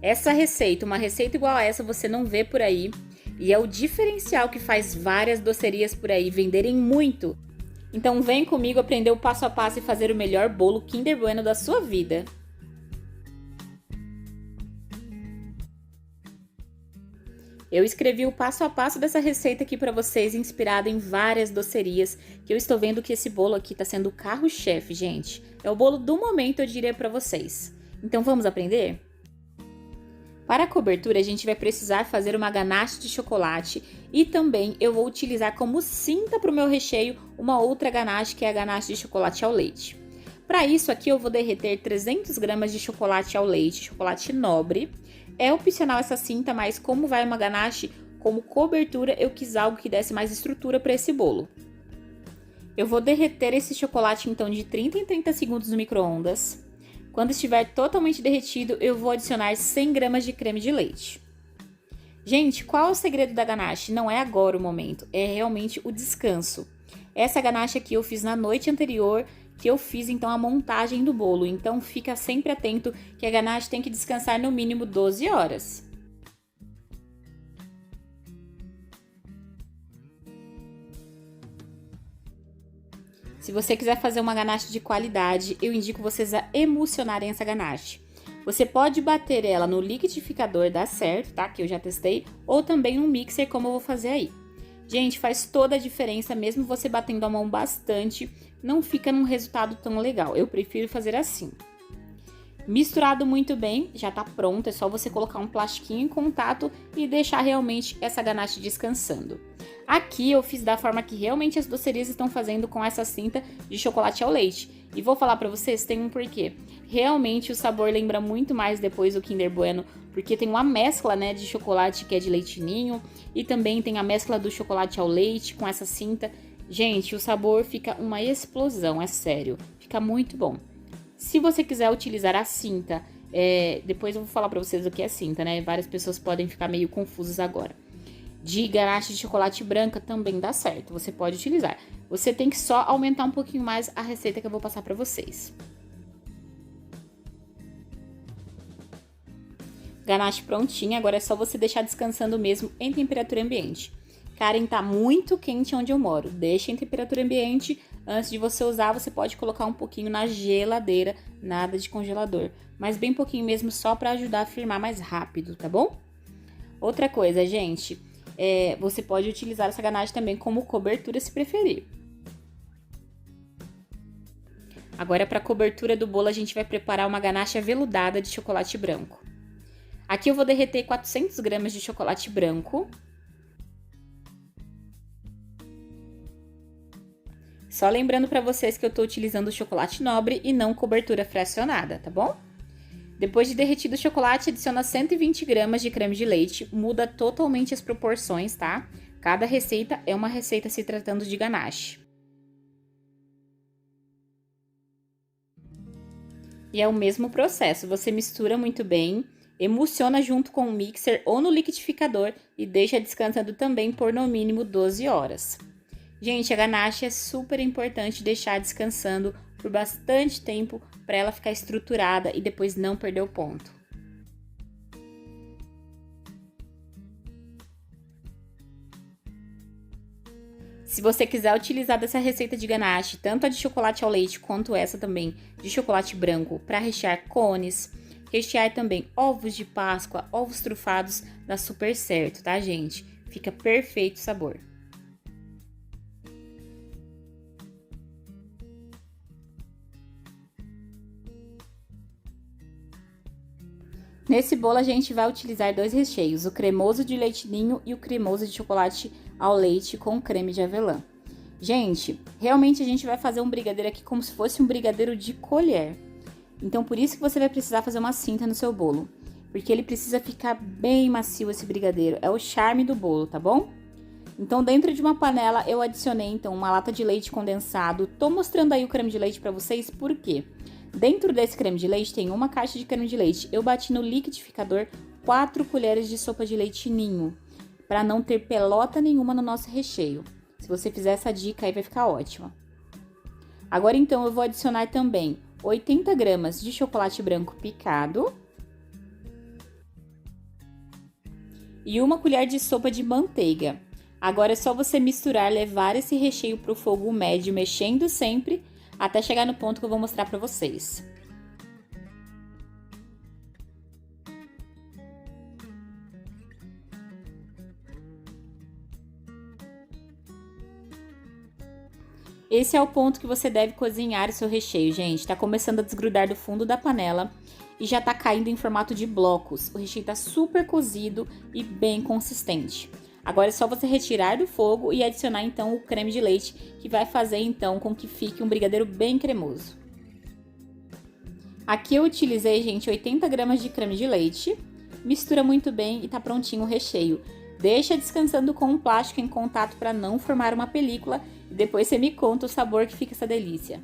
Essa receita, uma receita igual a essa, você não vê por aí. E é o diferencial que faz várias docerias por aí venderem muito. Então vem comigo aprender o passo a passo e fazer o melhor bolo Kinder Bueno da sua vida. Eu escrevi o passo a passo dessa receita aqui para vocês, inspirado em várias docerias, que eu estou vendo que esse bolo aqui está sendo o carro-chefe, gente. É o bolo do momento, eu diria para vocês. Então vamos aprender? Para a cobertura, a gente vai precisar fazer uma ganache de chocolate e também eu vou utilizar como cinta para o meu recheio uma outra ganache, que é a ganache de chocolate ao leite. Para isso aqui eu vou derreter 300 gramas de chocolate ao leite, chocolate nobre. É opcional essa cinta, mas como vai uma ganache como cobertura, eu quis algo que desse mais estrutura para esse bolo. Eu vou derreter esse chocolate então de 30 em 30 segundos no micro-ondas. Quando estiver totalmente derretido, eu vou adicionar 100 gramas de creme de leite. Gente, qual é o segredo da ganache? Não é agora o momento, é realmente o descanso. Essa ganache aqui eu fiz na noite anterior, que eu fiz então a montagem do bolo. Então fica sempre atento que a ganache tem que descansar no mínimo 12 horas. Se você quiser fazer uma ganache de qualidade, eu indico vocês a emulsionarem essa ganache. Você pode bater ela no liquidificador, dá certo, tá? Que eu já testei, ou também no mixer, como eu vou fazer aí. Gente, faz toda a diferença, mesmo você batendo a mão bastante, não fica num resultado tão legal. Eu prefiro fazer assim. Misturado muito bem, já tá pronto, é só você colocar um plastiquinho em contato e deixar realmente essa ganache descansando. Aqui eu fiz da forma que realmente as docerias estão fazendo com essa cinta de chocolate ao leite. E vou falar pra vocês, tem um porquê. Realmente o sabor lembra muito mais depois do Kinder Bueno, porque tem uma mescla, né, de chocolate que é de leite ninho e também tem a mescla do chocolate ao leite com essa cinta. Gente, o sabor fica uma explosão, é sério, fica muito bom. Se você quiser utilizar a cinta, depois eu vou falar pra vocês o que é cinta, né? Várias pessoas podem ficar meio confusas agora. De ganache de chocolate branca também dá certo, você pode utilizar. Você tem que só aumentar um pouquinho mais a receita que eu vou passar pra vocês. Ganache prontinha, agora é só você deixar descansando mesmo em temperatura ambiente. Karen, tá muito quente onde eu moro, deixa em temperatura ambiente. Antes de você usar, você pode colocar um pouquinho na geladeira, nada de congelador. Mas bem pouquinho mesmo, só pra ajudar a firmar mais rápido, tá bom? Outra coisa, gente, você pode utilizar essa ganache também como cobertura se preferir. Agora, para a cobertura do bolo, a gente vai preparar uma ganache aveludada de chocolate branco. Aqui eu vou derreter 400 gramas de chocolate branco. Só lembrando para vocês que eu tô utilizando chocolate nobre e não cobertura fracionada, tá bom? Depois de derretido o chocolate, adiciona 120 gramas de creme de leite, muda totalmente as proporções, tá? Cada receita é uma receita se tratando de ganache. E é o mesmo processo, você mistura muito bem, emulsiona junto com o mixer ou no liquidificador e deixa descansando também por no mínimo 12 horas. Gente, a ganache é super importante deixar descansando por bastante tempo para ela ficar estruturada e depois não perder o ponto. Se você quiser utilizar dessa receita de ganache, tanto a de chocolate ao leite quanto essa também de chocolate branco, para rechear cones, rechear também ovos de Páscoa, ovos trufados, dá super certo, tá, gente? Fica perfeito o sabor. Nesse bolo a gente vai utilizar dois recheios, o cremoso de leite ninho e o cremoso de chocolate ao leite com creme de avelã. Gente, realmente a gente vai fazer um brigadeiro aqui como se fosse um brigadeiro de colher. Então por isso que você vai precisar fazer uma cinta no seu bolo, porque ele precisa ficar bem macio esse brigadeiro, é o charme do bolo, tá bom? Então dentro de uma panela eu adicionei então uma lata de leite condensado, tô mostrando aí o creme de leite para vocês, por quê? Dentro desse creme de leite tem uma caixa de creme de leite. Eu bati no liquidificador 4 colheres de sopa de leite ninho, para não ter pelota nenhuma no nosso recheio. Se você fizer essa dica aí vai ficar ótima. Agora então eu vou adicionar também 80 gramas de chocolate branco picado. e 1 colher de sopa de manteiga. Agora é só você misturar, levar esse recheio para o fogo médio, mexendo sempre, até chegar no ponto que eu vou mostrar para vocês. Esse é o ponto que você deve cozinhar o seu recheio, gente. Tá começando a desgrudar do fundo da panela e já tá caindo em formato de blocos. O recheio tá super cozido e bem consistente. Agora é só você retirar do fogo e adicionar então o creme de leite, que vai fazer então com que fique um brigadeiro bem cremoso. Aqui eu utilizei, gente, 80 gramas de creme de leite. Mistura muito bem e tá prontinho o recheio. Deixa descansando com um plástico em contato para não formar uma película e depois você me conta o sabor que fica essa delícia.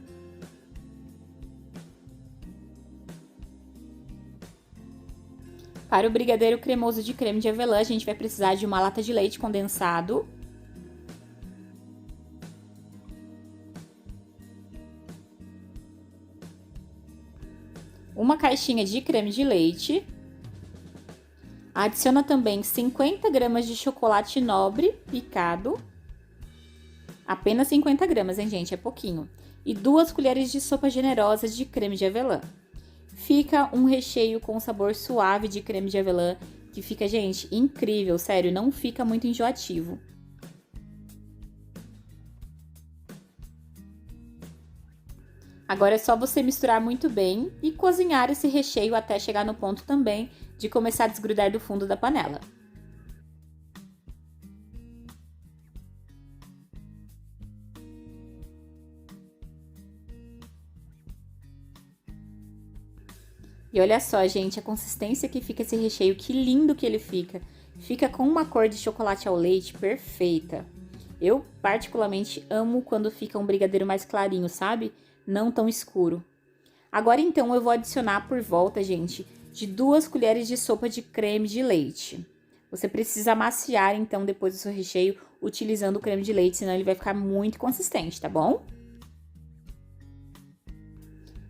Para o brigadeiro cremoso de creme de avelã, a gente vai precisar de uma lata de leite condensado, uma caixinha de creme de leite, adiciona também 50 gramas de chocolate nobre picado, apenas 50 gramas, hein, gente? É pouquinho. E 2 colheres de sopa generosas de creme de avelã. Fica um recheio com sabor suave de creme de avelã, que fica, gente, incrível, sério, não fica muito enjoativo. Agora é só você misturar muito bem e cozinhar esse recheio até chegar no ponto também de começar a desgrudar do fundo da panela. E olha só, gente, a consistência que fica esse recheio, que lindo que ele fica. Fica com uma cor de chocolate ao leite perfeita. Eu, particularmente, amo quando fica um brigadeiro mais clarinho, sabe? Não tão escuro. Agora, então, eu vou adicionar por volta, gente, de 2 colheres de sopa de creme de leite. Você precisa amaciar, então, depois do seu recheio, utilizando o creme de leite, senão ele vai ficar muito consistente, tá bom?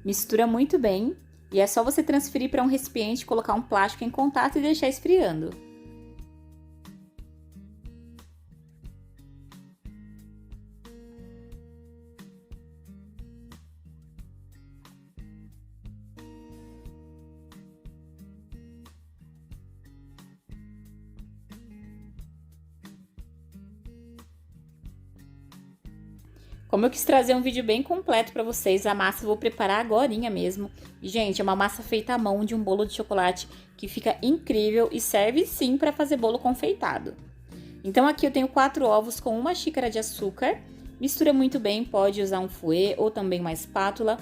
Mistura muito bem. E é só você transferir para um recipiente, colocar um plástico em contato e deixar esfriando. Como eu quis trazer um vídeo bem completo para vocês, a massa eu vou preparar agorinha mesmo. E, gente, é uma massa feita à mão de um bolo de chocolate que fica incrível e serve sim para fazer bolo confeitado. Então aqui eu tenho 4 ovos com 1 xícara de açúcar. Mistura muito bem, pode usar um fouet ou também uma espátula.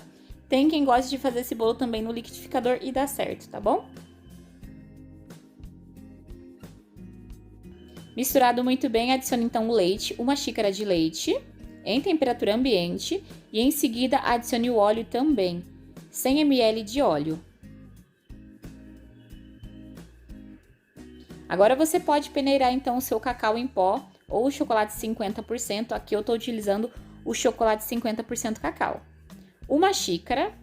Tem quem gosta de fazer esse bolo também no liquidificador e dá certo, tá bom? Misturado muito bem, adicione então o leite, 1 xícara de leite em temperatura ambiente e em seguida adicione o óleo também, 100 ml de óleo. Agora você pode peneirar então o seu cacau em pó ou o chocolate 50%, aqui eu estou utilizando o chocolate 50% cacau. 1 xícara.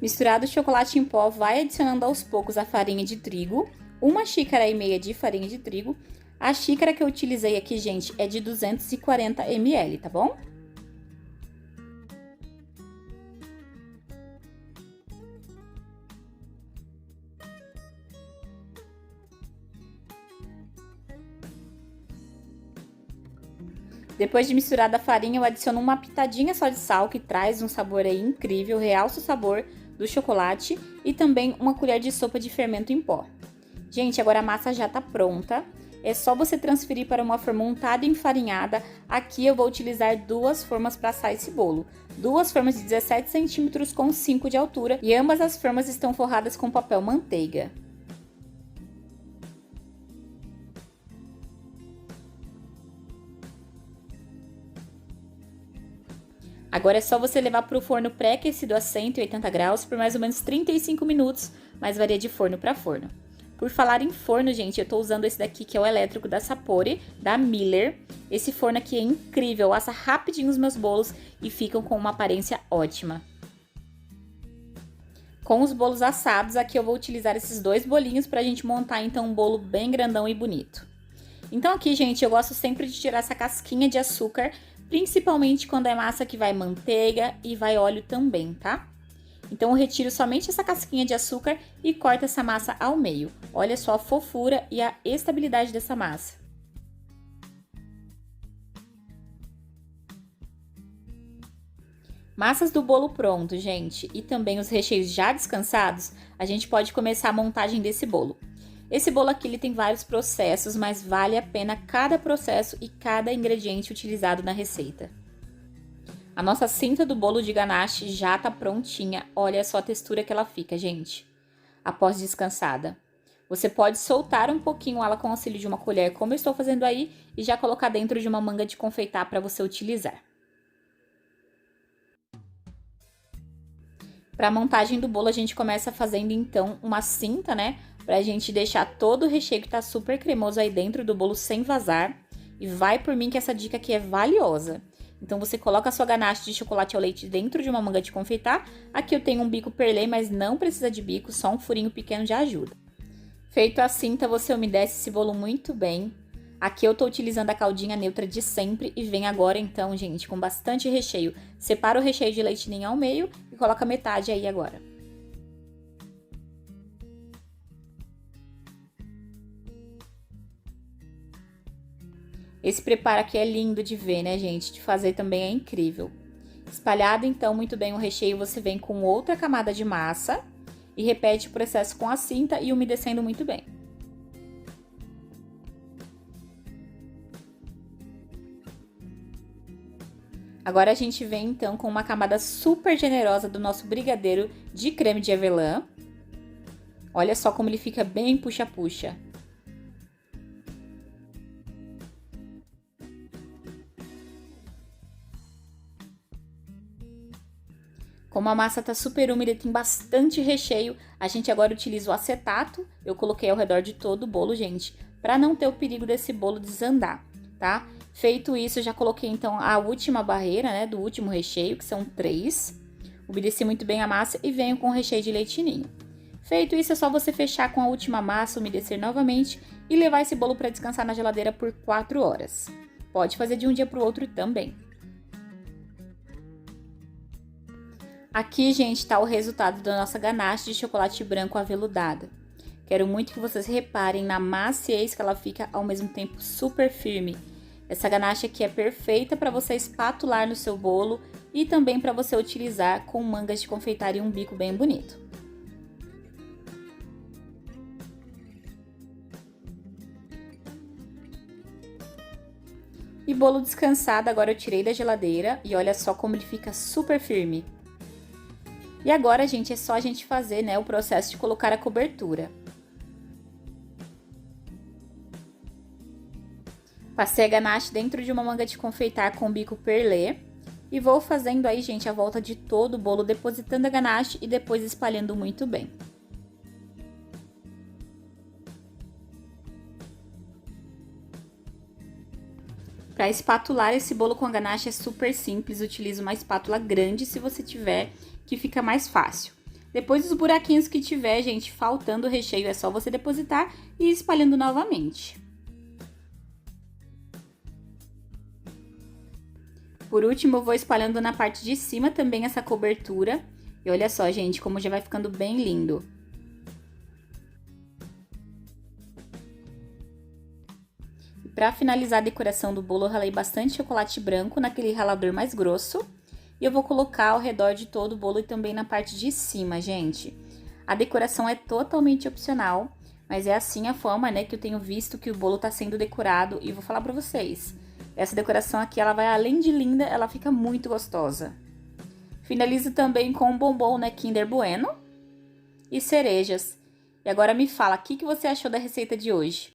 Misturado o chocolate em pó, vai adicionando aos poucos a farinha de trigo, 1,5 xícaras de farinha de trigo. A xícara que eu utilizei aqui, gente, é de 240 ml, tá bom? Depois de misturada a farinha, eu adiciono uma pitadinha só de sal, que traz um sabor aí incrível, realça o sabor do chocolate, e também 1 colher de sopa de fermento em pó. Gente, agora a massa já tá pronta. É só você transferir para uma forma untada e enfarinhada. Aqui eu vou utilizar 2 formas para assar esse bolo. 2 formas de 17 centímetros com 5 de altura, e ambas as formas estão forradas com papel manteiga. Agora é só você levar para o forno pré-aquecido a 180 graus por mais ou menos 35 minutos, mas varia de forno para forno. Por falar em forno, gente, eu tô usando esse daqui que é o elétrico da Sapori, da Miller. Esse forno aqui é incrível, assa rapidinho os meus bolos e ficam com uma aparência ótima. Com os bolos assados, aqui eu vou utilizar esses 2 bolinhos pra gente montar então um bolo bem grandão e bonito. Então aqui, gente, eu gosto sempre de tirar essa casquinha de açúcar, principalmente quando é massa que vai manteiga e vai óleo também, tá? Então eu retiro somente essa casquinha de açúcar e corto essa massa ao meio. Olha só a fofura e a estabilidade dessa massa. Massas do bolo pronto, gente, e também os recheios já descansados, a gente pode começar a montagem desse bolo. Esse bolo aqui ele tem vários processos, mas vale a pena cada processo e cada ingrediente utilizado na receita. A nossa cinta do bolo de ganache já tá prontinha, olha só a textura que ela fica, gente, após descansada. Você pode soltar um pouquinho ela com o auxílio de uma colher, como eu estou fazendo aí, e já colocar dentro de uma manga de confeitar para você utilizar. Para a montagem do bolo, a gente começa fazendo então uma cinta, né? Pra gente deixar todo o recheio que tá super cremoso aí dentro do bolo sem vazar. E vai por mim que essa dica aqui é valiosa. Então, você coloca a sua ganache de chocolate ao leite dentro de uma manga de confeitar. Aqui eu tenho um bico perlê, mas não precisa de bico, só um furinho pequeno já ajuda. Feito a cinta, você umedece esse bolo muito bem. Aqui eu tô utilizando a caldinha neutra de sempre e vem agora então, gente, com bastante recheio. Separa o recheio de leite ninho ao meio e coloca metade aí agora. Esse preparo aqui é lindo de ver, né, gente? De fazer também é incrível. Espalhado, então, muito bem o recheio, você vem com outra camada de massa e repete o processo com a cinta e umedecendo muito bem. Agora a gente vem, então, com uma camada super generosa do nosso brigadeiro de creme de avelã. Olha só como ele fica bem puxa-puxa. Como a massa tá super úmida e tem bastante recheio, a gente agora utiliza o acetato. Eu coloquei ao redor de todo o bolo, gente, para não ter o perigo desse bolo desandar, tá? Feito isso, eu já coloquei então a última barreira, né, do último recheio, que são 3. Umedeci muito bem a massa e venho com o recheio de leite ninho. Feito isso, é só você fechar com a última massa, umedecer novamente e levar esse bolo para descansar na geladeira por 4 horas. Pode fazer de um dia para o outro também. Aqui, gente, tá o resultado da nossa ganache de chocolate branco aveludada. Quero muito que vocês reparem na maciez que ela fica ao mesmo tempo super firme. Essa ganache aqui é perfeita para você espatular no seu bolo e também para você utilizar com mangas de confeitaria e um bico bem bonito. E bolo descansado, agora eu tirei da geladeira e olha só como ele fica super firme. E agora, gente, é só a gente fazer, né, o processo de colocar a cobertura. Passei a ganache dentro de uma manga de confeitar com bico perlê. E vou fazendo aí, gente, a volta de todo o bolo, depositando a ganache e depois espalhando muito bem. Para espatular esse bolo com a ganache é super simples, utilize uma espátula grande se você tiver, que fica mais fácil. Depois dos buraquinhos que tiver, gente, faltando o recheio, é só você depositar e ir espalhando novamente. Por último, eu vou espalhando na parte de cima também essa cobertura. E olha só, gente, como já vai ficando bem lindo. Para finalizar a decoração do bolo, eu ralei bastante chocolate branco naquele ralador mais grosso. E eu vou colocar ao redor de todo o bolo e também na parte de cima, gente. A decoração é totalmente opcional, mas é assim a forma, né, que eu tenho visto que o bolo tá sendo decorado. E vou falar pra vocês, essa decoração aqui, ela vai além de linda, ela fica muito gostosa. Finalizo também com um bombom, né, Kinder Bueno e cerejas. E agora me fala, o que você achou da receita de hoje?